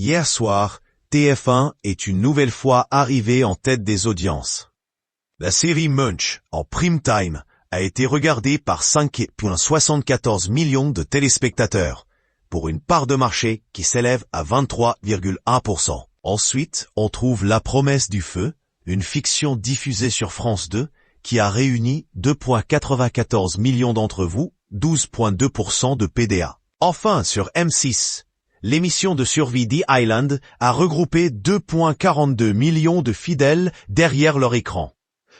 Hier soir, TF1 est une nouvelle fois arrivé en tête des audiences. La série Munch, en prime time, a été regardée par 5,74 millions de téléspectateurs, pour une part de marché qui s'élève à 23,1%. Ensuite, on trouve La Promesse du Feu, une fiction diffusée sur France 2, qui a réuni 2,94 millions d'entre vous, 12,2% de PDA. Enfin, sur M6, l'émission de survie The Island a regroupé 2,42 millions de fidèles derrière leur écran,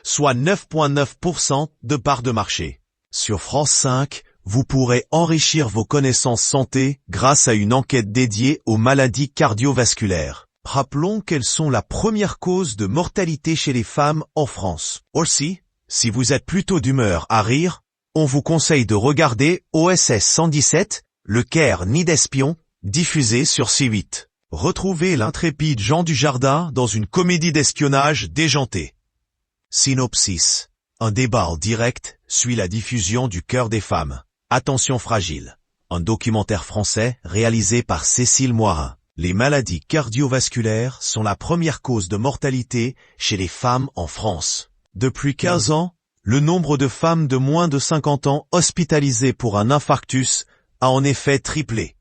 soit 9,9% de part de marché. Sur France 5, vous pourrez enrichir vos connaissances santé grâce à une enquête dédiée aux maladies cardiovasculaires. Rappelons quelles sont la première cause de mortalité chez les femmes en France. Aussi, si vous êtes plutôt d'humeur à rire, on vous conseille de regarder OSS 117, Le Caire nid d'espion, diffusé sur C8. Retrouvez l'intrépide Jean Dujardin dans une comédie d'espionnage déjantée. Synopsis. Un débat en direct suit la diffusion du Cœur des femmes. Attention fragile. Un documentaire français réalisé par Cécile Moirin. Les maladies cardiovasculaires sont la première cause de mortalité chez les femmes en France. Depuis 15 ans, le nombre de femmes de moins de 50 ans hospitalisées pour un infarctus a en effet triplé.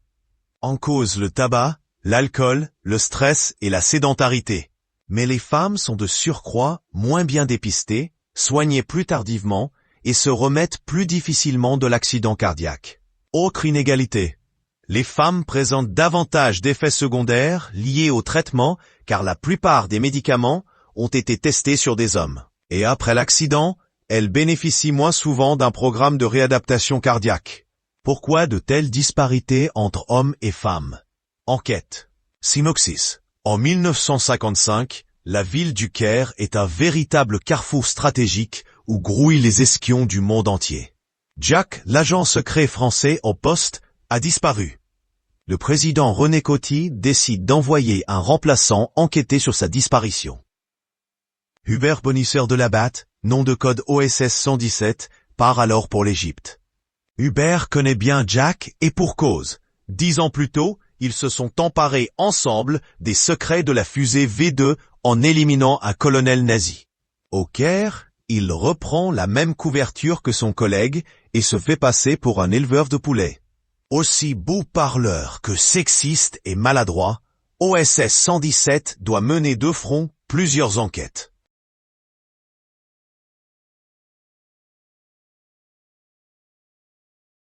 En cause le tabac, l'alcool, le stress et la sédentarité. Mais les femmes sont de surcroît moins bien dépistées, soignées plus tardivement et se remettent plus difficilement de l'accident cardiaque. Autre inégalité. Les femmes présentent davantage d'effets secondaires liés au traitement car la plupart des médicaments ont été testés sur des hommes. Et après l'accident, elles bénéficient moins souvent d'un programme de réadaptation cardiaque. Pourquoi de telles disparités entre hommes et femmes? Enquête. Synopsis. En 1955, la ville du Caire est un véritable carrefour stratégique où grouillent les espions du monde entier. Jack, l'agent secret français en poste, a disparu. Le président René Coty décide d'envoyer un remplaçant enquêter sur sa disparition. Hubert Bonisseur de Labatte, nom de code OSS 117, part alors pour l'Égypte. Hubert connaît bien Jack et pour cause. 10 ans plus tôt, ils se sont emparés ensemble des secrets de la fusée V2 en éliminant un colonel nazi. Au Caire, il reprend la même couverture que son collègue et se fait passer pour un éleveur de poulets. Aussi beau parleur que sexiste et maladroit, OSS 117 doit mener de front plusieurs enquêtes.